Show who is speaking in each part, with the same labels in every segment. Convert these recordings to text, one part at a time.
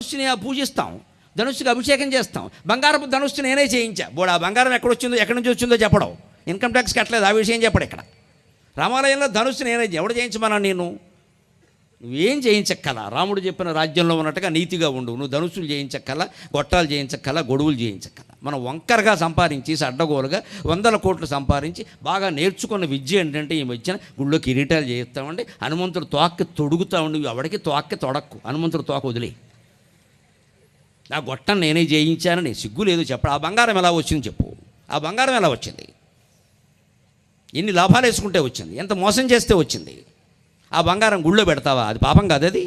Speaker 1: ధనుస్సుని పూజిస్తాం, ధనుస్సుకి అభిషేకం చేస్తాం. బంగారపు ధనుస్సు నేనే చేయించా. బోడు ఆ బంగారం ఎక్కడి నుంచి వచ్చిందో చెప్పడం, ఇన్కమ్ ట్యాక్స్ కట్టలేదు ఆ విషయం చెప్పడు. ఇక్కడ రామాలయంలో ధనుస్సు నేనే, ఎవడు చేయించమన్నా నేను? నువ్వేం చేయించక్కల, రాముడు చెప్పిన రాజ్యంలో ఉన్నట్టుగా నీతిగా ఉండు. నువ్వు ధనుస్సులు చేయించక్కల, గొట్టాలు చేయించక్కల, గొడుగులు చేయించక్కల. మనం వంకరగా సంపాదించి అడ్డగోలుగా 100 కోట్లు సంపాదించి బాగా నేర్చుకున్న విద్య ఏంటంటే ఈ మధ్యన గుళ్ళో కిరీటాలు చేయిస్తామండి, హనుమంతుడు తోక్కి తొడుగుతా ఉండి, ఎవడికి తోక్కి తొడక్కు, హనుమంతుడు తోక వదిలే. ఆ గొట్టం నేనే చేయించానని సిగ్గు లేదు చెప్పడు. ఆ బంగారం ఎలా వచ్చింది చెప్పు, ఆ బంగారం ఎలా వచ్చింది? ఎన్ని లాభాలు వేసుకుంటే వచ్చింది, ఎంత మోసం చేస్తే వచ్చింది? ఆ బంగారం గుళ్ళో పెడతావా? అది పాపం కాదు అది.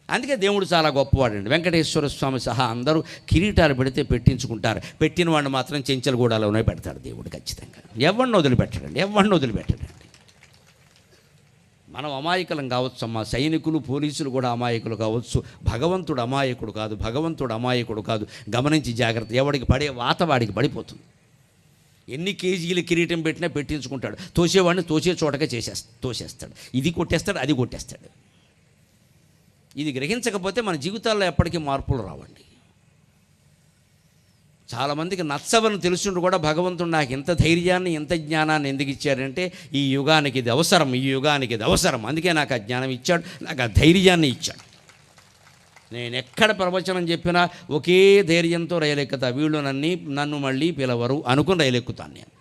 Speaker 1: అందుకే దేవుడు చాలా గొప్పవాడండి. వెంకటేశ్వర స్వామి సహా అందరూ కిరీటాలు పెడితే పెట్టించుకుంటారు. పెట్టిన వాడిని మాత్రం చెంచలగూడలోనే పెడతాడు దేవుడు ఖచ్చితంగా. ఎవరిని వదిలిపెట్టడండి. మనం అమాయకులం కావచ్చు అమ్మా, సైనికులు పోలీసులు కూడా అమాయకులు కావచ్చు. భగవంతుడు అమాయకుడు కాదు. గమనించి జాగ్రత్త. ఎవడికి పడే వాత వాడికి పడిపోతుంది. ఎన్ని కేజీలు కిరీటం పెట్టినా పెట్టించుకుంటాడు. తోసేవాడిని తోసే చోటగా తోసేస్తాడు. ఇది కొట్టేస్తాడు, అది కొట్టేస్తాడు. ఇది గ్రహించకపోతే మన జీవితాల్లో ఎప్పటికీ మార్పులు రావండి. చాలామందికి నచ్చవని తెలుసుంటూ కూడా భగవంతుడు నాకు ఇంత ధైర్యాన్ని, ఇంత జ్ఞానాన్ని ఎందుకు ఇచ్చాడంటే ఈ యుగానికి ఇది అవసరం. అందుకే నాకు ఆ జ్ఞానం ఇచ్చాడు, నాకు ఆ ధైర్యాన్ని ఇచ్చాడు. నేను ఎక్కడ ప్రవచనం చెప్పినా ఒకే ధైర్యంతో రైలెక్కుతా. వీళ్ళు నన్ను మళ్ళీ పిలవరు అనుకుని రైలెక్కుతాను నేను.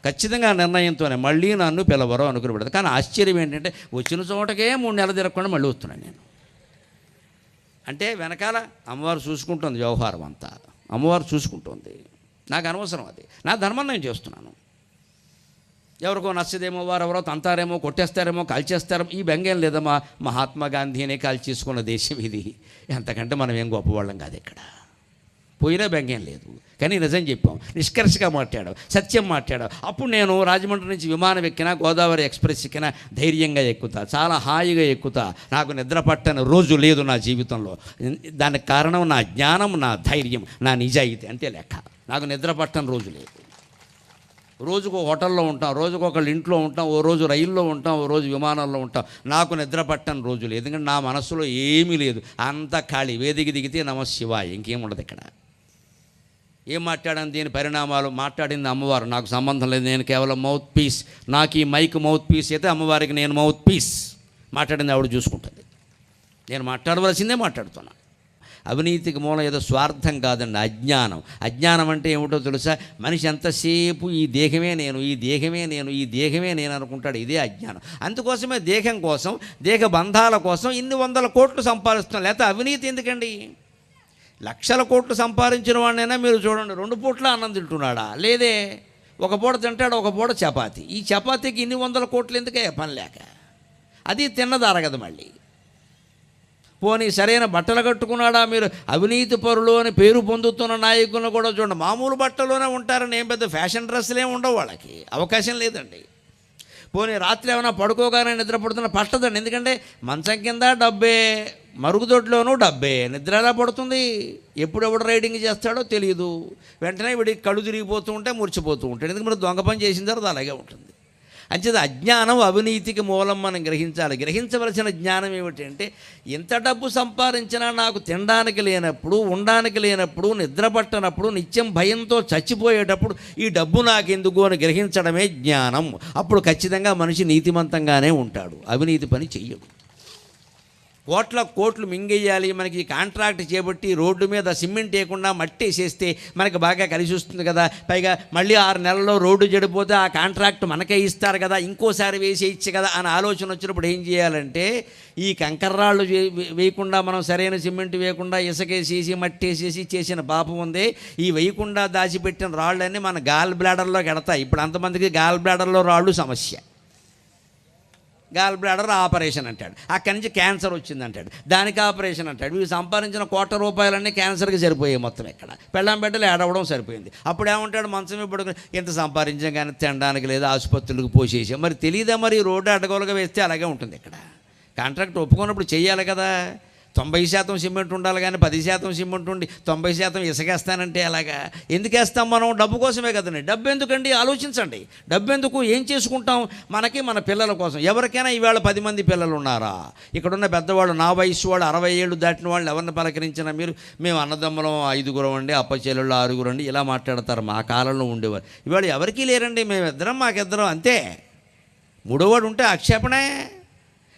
Speaker 1: ఖచ్చితంగా నిర్ణయంతోనే మళ్ళీ నన్ను పిలవరు అనుకుని పెడతాను. కానీ ఆశ్చర్యం ఏంటంటే వచ్చిన చోటకే 3 నెలలు తిరగకుండా మళ్ళీ వస్తున్నాను నేను. అంటే వెనకాల అమ్మవారు చూసుకుంటుంది, వ్యవహారం అంతా అమ్మవారు చూసుకుంటుంది. నాకు అనవసరం అది. నా ధర్మం నేను చేస్తున్నాను. ఎవరికో నచ్చదేమో, వారెవరో తంతారేమో, కొట్టేస్తారేమో, కాల్చేస్తారేమో, ఈ బెంగేం లేదమ్మా. మహాత్మా గాంధీనే కాల్చేసుకున్న దేశం ఇది. ఎంతకంటే మనం ఏం గొప్పవాళ్ళం కాదు. ఇక్కడ పోయినా బెంగేం లేదు. కానీ నిజం చెప్పాం, నిష్కర్షగా మాట్లాడాం, సత్యం మాట్లాడాం. అప్పుడు నేను రాజమండ్రి నుంచి విమానం ఎక్కినా, గోదావరి ఎక్స్ప్రెస్ ఎక్కినా ధైర్యంగా ఎక్కుతా, చాలా హాయిగా ఎక్కుతా. నాకు నిద్ర పట్టని రోజు లేదు నా జీవితంలో. దానికి కారణం నా జ్ఞానం, నా ధైర్యం, నా నిజాయితీ. అంతే లెక్క. నాకు నిద్ర పట్టని రోజు లేదు. రోజుకు హోటల్లో ఉంటాం, రోజుకు ఒకళ్ళు ఇంట్లో ఉంటాం, ఓ రోజు రైల్లో ఉంటాం, ఓ రోజు విమానంలో ఉంటాం. నాకు నిద్ర పట్టని రోజు లేదు. ఎందుకంటే నా మనస్సులో ఏమీ లేదు, అంత ఖాళీ. వేదిక దిగితే నమశివాయ, ఇంకేం ఉండదు ఇక్కడ. ఏం మాట్లాడాను, దీని పరిణామాలు మాట్లాడింది అమ్మవారు, నాకు సంబంధం లేదు. నేను కేవలం మౌత్ పీస్. నాకు ఈ మైక్ మౌత్ పీస్ అయితే అమ్మవారికి నేను మౌత్ పీస్. మాట్లాడింది ఆవిడ చూసుకుంటుంది. నేను మాట్లాడవలసిందే మాట్లాడుతున్నా. అవినీతికి మూలం ఏదో స్వార్థం కాదండి, అజ్ఞానం అంటే ఏమిటో తెలుసా? మనిషి ఎంతసేపు ఈ దేహమే నేను అనుకుంటాడు. ఇదే అజ్ఞానం. అందుకోసమే దేహం కోసం, దేహ బంధాల కోసం ఇన్ని 100 కోట్లు సంపాదిస్తున్నాం. లేకపోతే అవినీతి ఎందుకండి? లక్షల కోట్లు సంపాదించిన వాడినైనా మీరు చూడండి, 2 పూట్ల అన్నం తింటున్నాడా? లేదే. ఒక పూట తింటాడు, ఒక పూట చపాతీ. ఈ చపాతీకి ఇన్ని 100 కోట్లు ఎందుకే? పని లేక. అది తిన్నదారగదు మళ్ళీ. పోనీ సరైన బట్టలు కట్టుకున్నాడా? మీరు అవినీతి పరులు అని పేరు పొందుతున్న నాయకులను కూడా చూడండి, మామూలు బట్టలోనే ఉంటారని. ఏం పెద్ద ఫ్యాషన్ డ్రెస్సులే ఉండవు వాళ్ళకి, అవకాశం లేదండి. పోనీ రాత్రి ఏమైనా పడుకోగానే నిద్రపడుతున్న పట్టదండి. ఎందుకంటే మంచం కింద డబ్బే, మరుగుదొడ్లోనూ డబ్బే. నిద్ర ఎలా పడుతుంది? ఎప్పుడెప్పుడు రైడింగ్ చేస్తాడో తెలియదు. వెంటనే వీడికి కళ్ళు తిరిగిపోతూ ఉంటే మురిచిపోతూ ఉంటాడు. ఎందుకంటే మరి దొంగ పని చేసిన తర్వాత అలాగే ఉంటుంది. అంచేది అజ్ఞానం అవినీతికి మూలం మనం గ్రహించాలి. గ్రహించవలసిన జ్ఞానం ఏమిటంటే, ఎంత డబ్బు సంపాదించినా నాకు తినడానికి లేనప్పుడు, ఉండడానికి లేనప్పుడు, నిద్ర పట్టనప్పుడు, నిత్యం భయంతో చచ్చిపోయేటప్పుడు ఈ డబ్బు నాకెందుకు అని గ్రహించడమే జ్ఞానం. అప్పుడు ఖచ్చితంగా మనిషి నీతిమంతంగానే ఉంటాడు, అవినీతి పని చెయ్యడు. కోట్లు మింగేయాలి, మనకి కాంట్రాక్ట్ చేపట్టి రోడ్డు మీద సిమెంట్ వేయకుండా మట్టి వేసేస్తే మనకి బాగా కలిసి వస్తుంది కదా. పైగా మళ్ళీ 6 నెలల్లో రోడ్డు చెడిపోతే ఆ కాంట్రాక్ట్ మనకే ఇస్తారు కదా, ఇంకోసారి వేసేయచ్చు కదా అని ఆలోచన వచ్చినప్పుడు ఏం చేయాలంటే, ఈ కంకర్రాళ్ళు వేయకుండా, మనం సరైన సిమెంట్ వేయకుండా ఇసుకేసేసి మట్టి వేసేసి చేసిన పాపం ఉందే, ఈ వేయకుండా దాచిపెట్టిన రాళ్ళన్నీ మన గాల్ బ్లాడర్లోకి ఎడతాయి. ఇప్పుడు అంతమందికి గాల్ బ్లాడర్లో రాళ్ళు సమస్య. గాల్ బ్లాడర్ ఆపరేషన్ అంటాడు, అక్కడి నుంచి క్యాన్సర్ వచ్చిందంటాడు, దానికి ఆపరేషన్ అంటాడు. వీళ్ళు సంపాదించిన ₹1,00,00,000 క్యాన్సర్కి సరిపోయాయి మొత్తం. ఇక్కడ పెళ్ళాం బిడ్డలు ఏడవడం సరిపోయింది. అప్పుడు ఏమంటాడు, మంచం పడుకుని ఎంత సంపాదించాం కానీ తినడానికి లేదా, ఆసుపత్రులకు పోసేసాం. మరి తెలియదా? మరి రోడ్డు అడ్డగోలుగా వేస్తే అలాగే ఉంటుంది. ఇక్కడ కాంట్రాక్ట్ ఒప్పుకున్నప్పుడు చేయాలి కదా. 90% సిమెంట్ ఉండాలి కానీ 10% సిమెంట్ ఉండి 90% ఇసుకేస్తానంటే ఎలాగా? ఎందుకు వేస్తాం మనం? డబ్బు కోసమే కదండి. డబ్బు ఎందుకండి? ఆలోచించండి. డబ్బు ఎందుకు? ఏం చేసుకుంటాం? మనకి మన పిల్లల కోసం. ఎవరికైనా ఈవేళ 10 మంది పిల్లలు ఉన్నారా? ఇక్కడున్న పెద్దవాళ్ళు, నా వయసు వాళ్ళు, 60 ఏళ్ళు దాటిన వాళ్ళు ఎవరిని పలకరించినా మీరు మేము అన్నదమ్ములం 5 అండి, అప్పచెల్లెళ్ళు 6 అండి ఇలా మాట్లాడతారు. మా కాలంలో ఉండేవారు. ఇవాళ ఎవరికీ లేరండి. మేమిద్దరం, మాకిద్దరం అంతే. మూడోవాడు ఉంటే ఆక్షేపణే.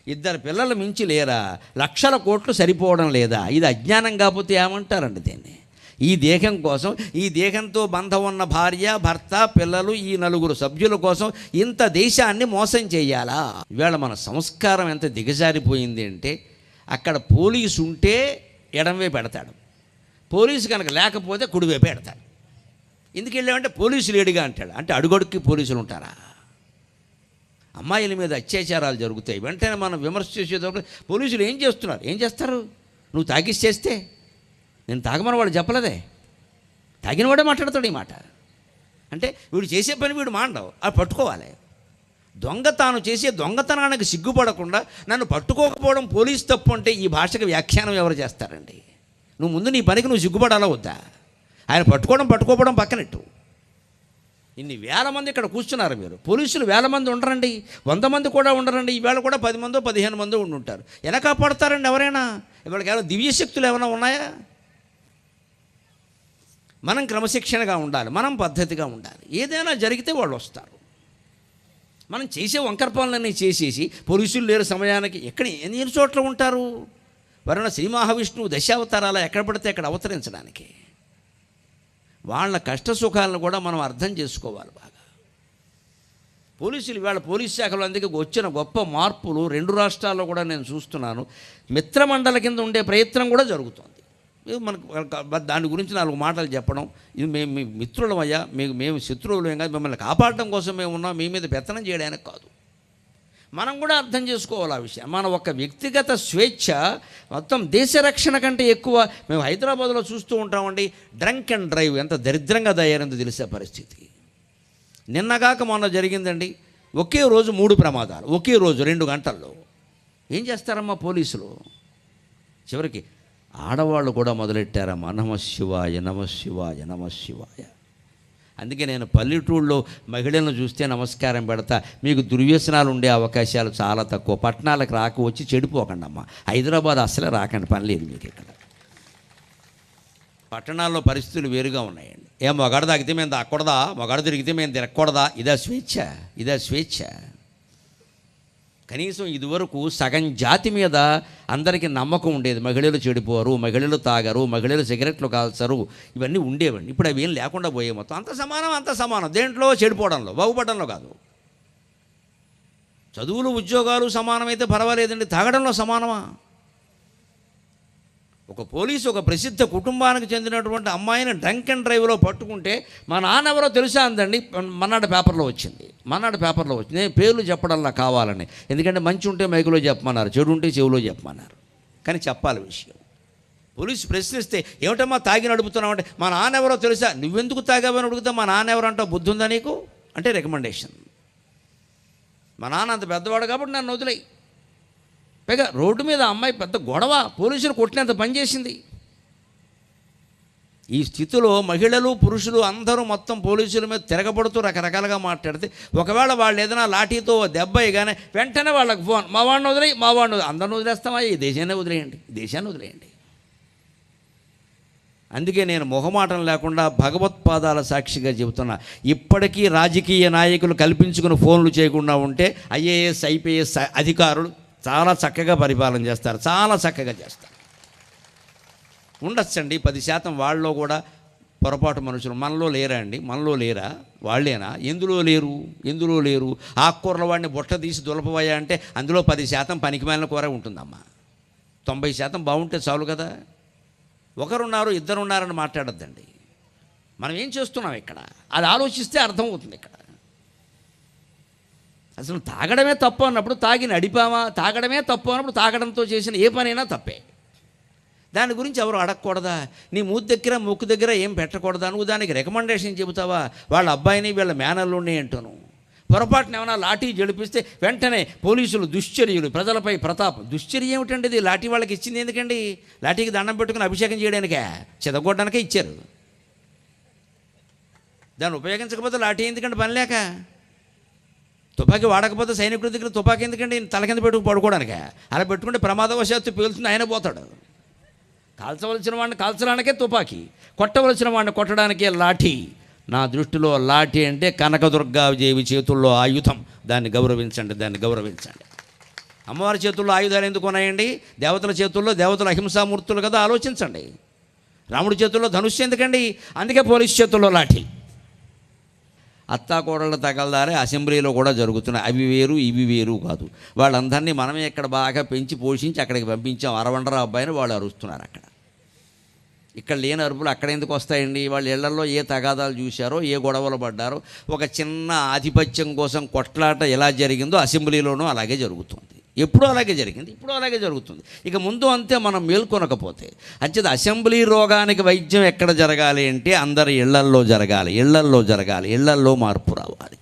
Speaker 1: 2 పిల్లలు మించి లేరా? లక్షల కోట్లు సరిపోవడం లేదా? ఇది అజ్ఞానం కాకపోతే ఏమంటారండి దీన్ని? ఈ దేహం కోసం, ఈ దేహంతో బంధం ఉన్న భార్య, భర్త, పిల్లలు, ఈ 4 సభ్యుల కోసం ఇంత దేశాన్ని మోసం చేయాలా? ఇవాళ మన సంస్కారం ఎంత దిగజారిపోయింది అంటే, అక్కడ పోలీసు ఉంటే ఎడంవే పెడతాడు, పోలీసు కనుక లేకపోతే కుడివైపు పెడతాడు. ఎందుకు వెళ్ళామంటే పోలీసు లేడుగా అంటాడు. అంటే అడుగడుక్కి పోలీసులు ఉంటారా? అమ్మాయిల మీద అత్యాచారాలు జరుగుతాయి, వెంటనే మనం విమర్శ చేసేటప్పుడు పోలీసులు ఏం చేస్తున్నారు? ఏం చేస్తారు? నువ్వు తాగిసి చేస్తే నేను తాగమని వాడు చెప్పలేదే, తాగిన వాడే మాట్లాడతాడు ఈ మాట. అంటే వీడు చేసే పని వీడు మాండవు, అది పట్టుకోవాలి. దొంగ తాను చేసే దొంగతనానికి సిగ్గుపడకుండా నన్ను పట్టుకోకపోవడం పోలీసు తప్పు అంటే ఈ భాషకు వ్యాఖ్యానం ఎవరు చేస్తారండి? నువ్వు ముందు నీ పనికి నువ్వు సిగ్గుపడాలా వద్దా? ఆయన పట్టుకోవడం పక్కనట్టు. ఇన్ని వేల మంది ఇక్కడ కూర్చున్నారు. మీరు పోలీసులు 1000 మంది ఉండరండి, 100 మంది కూడా ఉండరండి. ఈవేళ కూడా 10 మందో 15 మందో ఉండుంటారు. ఎలా కాపాడుతారండి ఎవరైనా? ఇవాళకి ఏమైనా దివ్యశక్తులు ఏమైనా ఉన్నాయా? మనం క్రమశిక్షణగా ఉండాలి, మనం పద్ధతిగా ఉండాలి. ఏదైనా జరిగితే వాళ్ళు వస్తారు. మనం చేసే వంకర పనులన్నీ చేసేసి పోలీసులు లేరు సమయానికి ఎక్కడ ఎన్ని చోట్ల ఉంటారు? వరుణ శ్రీ మహావిష్ణువు దశావతారాల ఎక్కడ పడితే అక్కడ అవతరించడానికి. వాళ్ళ కష్ట సుఖాలను కూడా మనం అర్థం చేసుకోవాలి బాగా. పోలీసులు ఇవాళ పోలీస్ శాఖలో అందుకే వచ్చిన గొప్ప మార్పులు 2 రాష్ట్రాల్లో కూడా నేను చూస్తున్నాను. మిత్రమండలి కింద ఉండే ప్రయత్నం కూడా జరుగుతుంది. మనకు దాని గురించి 4 మాటలు చెప్పడం, ఇది మేము మీ మిత్రులమయ్యా, మేము శత్రువులేం కాదు, మిమ్మల్ని కాపాడడం కోసం మేము ఉన్నాం, మీ మీద పెత్తనం చేయడానికి కాదు. మనం కూడా అర్థం చేసుకోవాలి ఆ విషయం. మన ఒక వ్యక్తిగత స్వేచ్ఛ మొత్తం దేశ రక్షణ కంటే ఎక్కువ. మేము హైదరాబాద్లో చూస్తూ ఉంటామండి, డ్రంక్ అండ్ డ్రైవ్ ఎంత దరిద్రంగా తయారైందో తెలిసే పరిస్థితి. నిన్నగాక మొన్న జరిగిందండి, ఒకే రోజు 3 ప్రమాదాలు, ఒకే రోజు 2 గంటల్లో. ఏం చేస్తారమ్మా పోలీసులు? చివరికి ఆడవాళ్ళు కూడా మొదలెట్టారమ్మా, నమఃశివాయ నమఃశివాయ నమఃశివాయ. అందుకే నేను పల్లెటూళ్ళలో మహిళలను చూస్తే నమస్కారం పెడతా. మీకు దుర్వ్యసనాలు ఉండే అవకాశాలు చాలా తక్కువ. పట్టణాలకు రాక వచ్చి చెడిపోకండి అమ్మ. హైదరాబాద్ అసలే రాకండి, పని లేదు మీకు ఇక్కడ. పట్టణాల్లో పరిస్థితులు వేరుగా ఉన్నాయండి. మగాడు తాగితే మేము తాగకూడదా? మగాడు తిరిగితే మేము తిరగకూడదా? ఇదా స్వేచ్ఛ? కనీసం ఇదివరకు సగం జాతి మీద అందరికీ నమ్మకం ఉండేది. మహిళలు చెడిపోరు, మహిళలు తాగరు, మహిళలు సిగరెట్లు కాల్చరు, ఇవన్నీ ఉండేవండి. ఇప్పుడు అవి ఏం లేకుండా పోయే. మొత్తం అంత సమానం. దేంట్లో? చెడిపోవడంలో, బాగుపడడంలో కాదు. చదువులు ఉద్యోగాలు సమానమైతే పర్వాలేదండి, తాగడంలో సమానమా? ఒక పోలీసు ఒక ప్రసిద్ధ కుటుంబానికి చెందినటువంటి అమ్మాయిని డ్రంక్ అండ్ డ్రైవ్లో పట్టుకుంటే మా నాన్న ఎవరో తెలుసా అందండి. మన్నాడు పేపర్లో వచ్చింది. నేను పేర్లు చెప్పడంలా కావాలని, ఎందుకంటే మంచి ఉంటే మైకులో చెప్పమన్నారు, చెడు ఉంటే చెవిలో చెప్పమన్నారు. కానీ చెప్పాలి విషయం. పోలీసు ప్రశ్నిస్తే ఏమిటమ్మా తాగి నడుపుతున్నావు అంటే, మా నాన్న ఎవరో తెలుసా? నువ్వెందుకు తాగావని అడుగుతా, మా నాన్న ఎవరు అంటావు? బుద్ధి ఉందా నీకు అంటే రికమెండేషన్. మా నాన్న అంత పెద్దవాడు కాబట్టి నన్ను వదిలేయి. పైగా రోడ్డు మీద అమ్మాయి పెద్ద గొడవ, పోలీసులు కొట్టినంత పనిచేసింది. ఈ స్థితిలో మహిళలు పురుషులు అందరూ మొత్తం పోలీసుల మీద తిరగబడుతూ రకరకాలుగా మాట్లాడితే, ఒకవేళ వాళ్ళు ఏదైనా లాఠీతో దెబ్బ కానీ వెంటనే వాళ్ళకి ఫోన్, మా వాడిని వదిలేయి, అందరిని వదిలేస్తామా? ఈ దేశాన్ని వదిలేయండి. అందుకే నేను మొహమాటం లేకుండా భగవత్పాదాల సాక్షిగా చెబుతున్నా, ఇప్పటికీ రాజకీయ నాయకులు కల్పించుకుని ఫోన్లు చేయకుండా ఉంటే ఐఏఎస్ ఐపీఎస్ అధికారులు చాలా చక్కగా పరిపాలన చేస్తారు, చాలా చక్కగా చేస్తారు. ఉండొచ్చండి 10% వాళ్ళలో కూడా పొరపాటు మనుషులు. మనలో లేరా అండి? మనలో లేరా? వాళ్ళేనా? ఎందులో లేరు? ఆకుకూరల వాడిని బుట్ట తీసి దులపవయ్యా అంటే అందులో 10% పనికిమాలిన కూర ఉంటుందమ్మా. 90% బాగుంటే చాలు కదా. ఒకరున్నారు ఇద్దరున్నారని మాట్లాడద్దండి. మనం ఏం చేస్తున్నాం ఇక్కడ, అది ఆలోచిస్తే అర్థమవుతుంది. ఇక్కడ అసలు తాగడమే తప్పు అన్నప్పుడు తాగి నడిపామా? తాగడమే తప్పు అన్నప్పుడు తాగడంతో చేసిన ఏ పనైనా తప్పే. దాని గురించి ఎవరు అడగకూడదా? నీ మూతి దగ్గర ముక్కు దగ్గర ఏం పెట్టకూడదా? నువ్వు దానికి రికమెండేషన్ చెబుతావా? వాళ్ళ అబ్బాయిని వీళ్ళ మేనల్లుండి అంటాను. పొరపాటున ఏమైనా లాఠీ జడిపిస్తే వెంటనే పోలీసులు దుశ్చర్యలు, ప్రజలపై ప్రతాపం. దుశ్చర్య ఏమిటండి? ఇది లాఠీ వాళ్ళకి ఇచ్చింది ఎందుకండి? లాఠీకి దండం పెట్టుకుని అభిషేకం చేయడానికే, చెదగొట్టడానికే ఇచ్చారు. దాన్ని ఉపయోగించకపోతే లాఠీ ఎందుకంటే పని లేక. తుపాకీ వాడకపోతే సైనికుడి దగ్గర తుపాకీ ఎందుకండి? తల కింద పెట్టుకు పడుకోవడానికే. అలా పెట్టుకుంటే ప్రమాదవశాత్తు పేలుతుంది, ఆయన పోతాడు. కాల్చవలసిన వాడిని కాల్చడానికే తుపాకీ, కొట్టవలసిన వాడిని కొట్టడానికే లాఠీ. నా దృష్టిలో లాఠీ అంటే కనకదుర్గాదేవి చేతుల్లో ఆయుధం. దాన్ని గౌరవించండి, దాన్ని గౌరవించండి. అమ్మవారి చేతుల్లో ఆయుధాలు ఎందుకు ఉన్నాయండి? దేవతల చేతుల్లో, దేవతల అహింసామూర్తులు కదా, ఆలోచించండి. రాముడి చేతుల్లో ధనుస్సు ఎందుకండి? అందుకే పోలీసు చేతుల్లో లాఠీ. అత్తాకోడళ్ళ తగలదారే అసెంబ్లీలో కూడా జరుగుతున్నాయి. అవి వేరు ఇవి వేరు కాదు. వాళ్ళందరినీ మనమే ఇక్కడ బాగా పెంచి పోషించి అక్కడికి పంపించాం. అరవండరా అబ్బాయిని వాళ్ళు అరుస్తున్నారు అక్కడ. ఇక్కడ లేని అరుపులు అక్కడ ఎందుకు వస్తాయండి? వాళ్ళ ఇళ్లలో ఏ తగాదాలు చూశారో, ఏ గొడవలు పడ్డారో, ఒక చిన్న ఆధిపత్యం కోసం కొట్లాట ఎలా జరిగిందో అసెంబ్లీలోనూ అలాగే జరుగుతుంది. ఎప్పుడూ అలాగే జరిగింది, ఇప్పుడు అలాగే జరుగుతుంది. ఇక ముందు అంతే మనం మేల్కొనకపోతే. అంచేది అసెంబ్లీ రోగానికి వైద్యం ఎక్కడ జరగాలి అంటే అందరి ఇళ్లల్లో జరగాలి, ఇళ్లల్లో జరగాలి, ఇళ్లల్లో మార్పు రావాలి.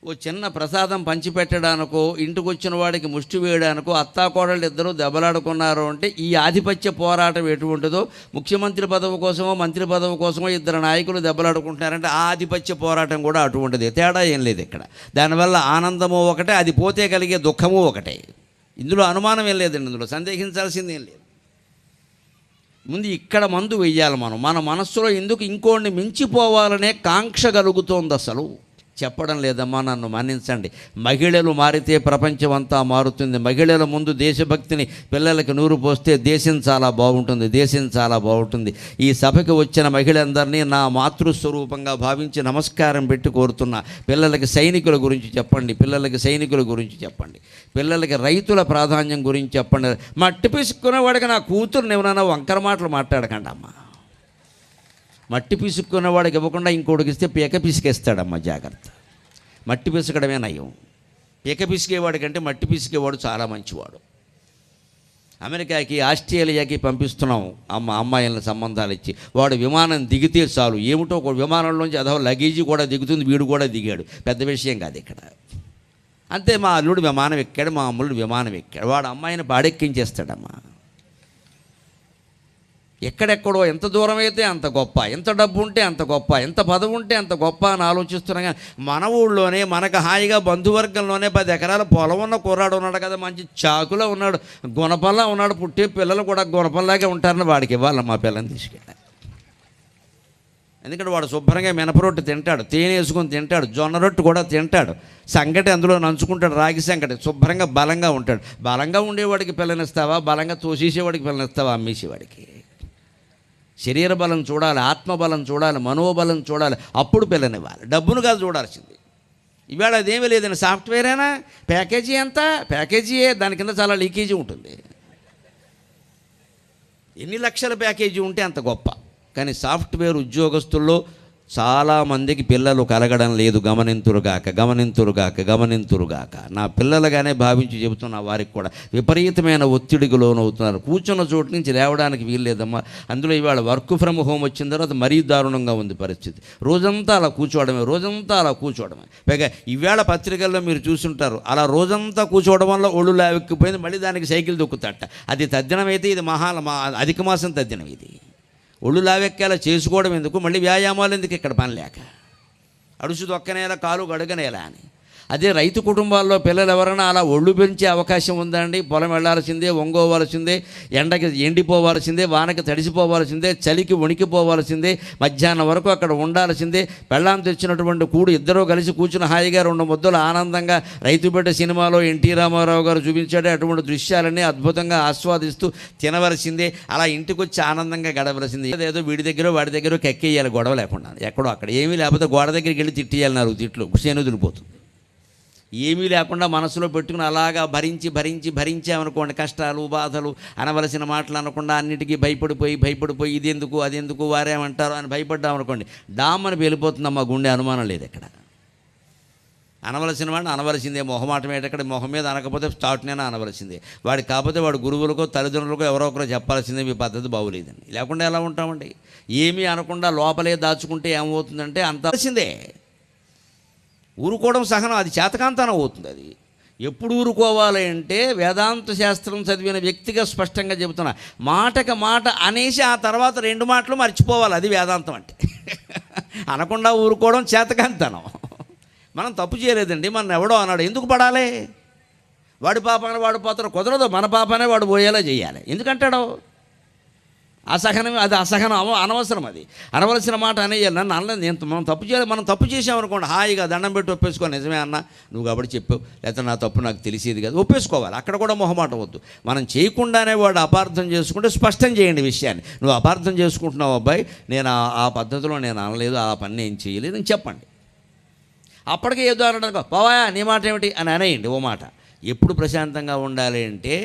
Speaker 1: ఓ చిన్న ప్రసాదం పంచిపెట్టడానికో, ఇంటికి వచ్చిన వాడికి ముష్టి వేయడానికో అత్తాకోడళ్ళు ఇద్దరూ దెబ్బలాడుకున్నారు అంటే ఈ ఆధిపత్య పోరాటం ఎటువంటిదో, ముఖ్యమంత్రి పదవి కోసమో మంత్రి పదవి కోసమో ఇద్దరు నాయకులు దెబ్బలాడుకుంటున్నారంటే ఆ ఆధిపత్య పోరాటం కూడా అటువంటిది. తేడా ఏం లేదు ఇక్కడ. దానివల్ల ఆనందము ఒకటే, అది పోతే కలిగే దుఃఖము ఒకటే. ఇందులో అనుమానం ఏం లేదండి, ఇందులో సందేహించాల్సింది ఏం లేదు. ముందు ఇక్కడ మందు వెయ్యాలి మనం. మన మనస్సులో ఎందుకు ఇంకోడిని మించిపోవాలనే కాంక్ష కలుగుతోంది అసలు. చెప్పడం లేదమ్మా, నన్ను మన్నించండి. మహిళలు మారితే ప్రపంచం అంతా మారుతుంది. మహిళల ముందు దేశభక్తిని పిల్లలకి నూరు పోస్తే దేశం చాలా బాగుంటుంది, దేశం చాలా బాగుంటుంది. ఈ సభకి వచ్చిన మహిళలందరినీ నా మాతృస్వరూపంగా భావించి నమస్కారం పెట్టి కోరుతున్నా. పిల్లలకి సైనికుల గురించి చెప్పండి, పిల్లలకి సైనికుల గురించి చెప్పండి, పిల్లలకి రైతుల ప్రాధాన్యం గురించి చెప్పండి. మట్టి పిసుక్కునేవాడికి నా కూతురుని ఎవరైనా వంకర మాటలు మాట్లాడకండి అమ్మా. మట్టి పిసుక్కున్నవాడికి ఇవ్వకుండా ఇంకోటికి ఇస్తే పీక పిసికేస్తాడమ్మా, జాగ్రత్త. మట్టి పిసకడమే నయం. పీక పిసికేవాడి కంటే మట్టి పిసికేవాడు చాలా మంచివాడు. అమెరికాకి, ఆస్ట్రేలియాకి పంపిస్తున్నాం అమ్మాయిలను సంబంధాలు ఇచ్చి. వాడు విమానం దిగితే చాలు, ఏమిటో ఒక విమానంలోంచి అదో లగేజీ కూడా దిగుతుంది, వీడు కూడా దిగాడు. పెద్ద విషయం కాదు ఇక్కడ. అంతే, మా అల్లుడు విమానం ఎక్కాడు, మా అమ్ముడు విమానం ఎక్కాడు. వాడు అమ్మాయిని పాడెక్కించేస్తాడమ్మా. ఎక్కడెక్కడో ఎంత దూరం అయితే అంత గొప్ప, ఎంత డబ్బు ఉంటే అంత గొప్ప, ఎంత పదవి ఉంటే అంత గొప్ప అని ఆలోచిస్తున్నాం. కానీ మన ఊళ్ళోనే మనకు హాయిగా బంధువర్గంలోనే 10 ఎకరాల పొలం ఉన్న కుర్రాడు ఉన్నాడు కదా, మంచి చాకులో ఉన్నాడు, గుణపల్లా ఉన్నాడు. పుట్టే పిల్లలు కూడా గుణపల్లాగే ఉంటారని వాడికి ఇవ్వాలి మా పిల్లని తీసుకెళ్ళి. ఎందుకంటే వాడు శుభ్రంగా మినపరొట్టు తింటాడు, తేనె వేసుకొని తింటాడు, జొన్న రొట్టు కూడా తింటాడు, సంగటి అందులో నంచుకుంటాడు, రాగి సంగటి, శుభ్రంగా బలంగా ఉంటాడు. బలంగా ఉండేవాడికి పిల్లనిస్తావా? బలంగా తోసేసేవాడికి పిల్లనిస్తావా? అమ్మేసేవాడికి. శరీర బలం చూడాలి, ఆత్మబలం చూడాలి, మనోబలం చూడాలి, అప్పుడు పిల్లనివ్వాలి. డబ్బును కాదు చూడాల్సింది. ఇవాళ అదేమీ లేదండి. సాఫ్ట్వేరేనా, ప్యాకేజీ ఎంత, ప్యాకేజీయే, దాని కింద చాలా లీకేజీ ఉంటుంది. ఎన్ని లక్షల ప్యాకేజీ ఉంటే అంత గొప్ప. కానీ సాఫ్ట్వేర్ ఉద్యోగస్తుల్లో చాలామందికి పిల్లలు కలగడం లేదు. గమనింతురుగాక, గమనింతురుగాక, గమనింతురుగాక. నా పిల్లలుగానే భావించి చెబుతున్నా. వారికి కూడా విపరీతమైన ఒత్తిడికి లోనవుతున్నారు. కూర్చున్న చోటు నుంచి లేవడానికి వీల్లేదమ్మా. అందులో ఇవాళ వర్క్ ఫ్రమ్ హోమ్ వచ్చిన తర్వాత మరీ దారుణంగా ఉంది పరిస్థితి. రోజంతా అలా కూర్చోవడమే, రోజంతా అలా కూర్చోవడమే. పైగా ఈవేళ పత్రికల్లో మీరు చూసుంటారు, అలా రోజంతా కూర్చోవడం వల్ల ఒళ్ళు లావెక్కిపోయింది, మళ్ళీ దానికి సైకిల్ దొక్కుతాట. అది తద్దినమైతే ఇది అధిక మాసం తద్దినం. ఇది ఒళ్ళు లావెక్కేలా చేసుకోవడం ఎందుకు, మళ్ళీ వ్యాయామాలు ఎందుకు ఇక్కడ పని లేక, అడుసు దొక్కనేలా కాలు గడగనేలా అని. అదే రైతు కుటుంబాల్లో పిల్లలు ఎవరైనా అలా ఒళ్ళు పెంచే అవకాశం ఉందండి. పొలం వెళ్ళాల్సిందే, వంగోవాల్సిందే, ఎండకి ఎండిపోవాల్సిందే, వానకి తడిసిపోవాల్సిందే, చలికి వణికిపోవాల్సిందే, మధ్యాహ్నం వరకు అక్కడ ఉండాల్సిందే. పెళ్ళాం తెచ్చినటువంటి కూడు ఇద్దరూ కలిసి కూర్చుని హాయిగా 2 ముద్దలు ఆనందంగా రైతు బిడ్డ సినిమాలో ఎన్టీ రామారావు గారు చూపించాడే అటువంటి దృశ్యాలన్నీ అద్భుతంగా ఆస్వాదిస్తూ తినవలసిందే. అలా ఇంటికి వచ్చి ఆనందంగా గడవలసిందే. ఏదో వీడి దగ్గర వాడి దగ్గర కెక్కేయాలి గొడవ లేకుండా. ఎక్కడో అక్కడ ఏమీ లేకపోతే గోడ దగ్గరికి వెళ్ళి తిట్టేయాలి 4 తిట్లు, చేనుదిరిపోతుంది. ఏమీ లేకుండా మనసులో పెట్టుకుని అలాగా భరించామనుకోండి, కష్టాలు బాధలు అనవలసిన మాటలు అనకుండా అన్నిటికీ భయపడిపోయి ఇది ఎందుకు అది ఎందుకు వారేమంటారు అని భయపడ్డామనుకోండి, డామ్మని వెళ్ళిపోతుందమ్మా గుండె. అనుమానం లేదు ఇక్కడ. అనవలసిన వాడిని అనవలసిందే. మొహమాటం ఏంటక్కడ, మొహం మీద అనకపోతే స్టార్ట్నైనా అనవలసిందే. వాడికి కాకపోతే వాడు గురువులకో తల్లిదండ్రులకో ఎవరో ఒకరో చెప్పాల్సిందే, మీ పద్ధతి బాగోలేదని. లేకుండా ఎలా ఉంటామండి? ఏమీ అనకుండా లోపలే దాచుకుంటే ఏమవుతుందంటే అంతవలసిందే. ఊరుకోవడం సహనం, అది చేతకాంతనం అవుతుంది. అది ఎప్పుడు ఊరుకోవాలి అంటే వేదాంత శాస్త్రం చదివిన వ్యక్తిగా స్పష్టంగా చెబుతున్నా, మాటకి మాట అనేసి ఆ తర్వాత 2 మాటలు మర్చిపోవాలి. అది వేదాంతం అంటే. అనకుండా ఊరుకోవడం చేతకాంతనం. మనం తప్పు చేయలేదండి, మనం ఎవడో అన్నాడు, ఎందుకు పడాలి? వాడి పాపాన వాడు పోతారు, కుదరదు. మన పాపానే వాడు పోయేలా చేయాలి. ఎందుకంటాడు? అసహనం, అది అసహనం, అనవసరం. అది అనవలసిన మాట అనేయాలి. నన్ను అనలేదు, నేను మనం తప్పు చేయాలి. మనం తప్పు చేసామనుకోండి, హాయిగా దండం పెట్టి ఒప్పేసుకో, నిజమే అన్న నువ్వు కాబట్టి చెప్పావు, లేకపోతే నా తప్పు నాకు తెలిసేది కదా, ఒప్పేసుకోవాలి. అక్కడ కూడా మొహమాట వద్దు. మనం చేయకుండానే వాడు అపార్థం చేసుకుంటే స్పష్టం చేయండి విషయాన్ని. నువ్వు అపార్థం చేసుకుంటున్నావు అబ్బాయి, నేను ఆ పద్ధతిలో నేను అనలేదు, ఆ పని నేను చేయలేదు అని చెప్పండి. అప్పటికే ఏదో అనడానికి పోవాయా నీ మాట ఏమిటి అని అనేయండి ఓ మాట. ఎప్పుడు ప్రశాంతంగా ఉండాలి అంటే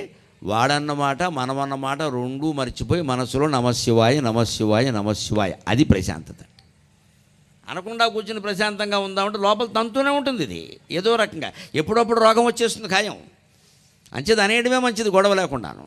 Speaker 1: వాడన్నమాట మనమన్నమాట 2 మర్చిపోయి మనసులో నమశివాయ నమశివాయ నమశివాయ, అది ప్రశాంతత. అనకుండా కూర్చుని ప్రశాంతంగా ఉందామంటే లోపల తంతూనే ఉంటుంది. ఇది ఏదో రకంగా ఎప్పుడప్పుడు రోగం వచ్చేస్తుంది ఖాయం. అంచేది అనేయడమే మంచిది, గొడవ లేకుండాను.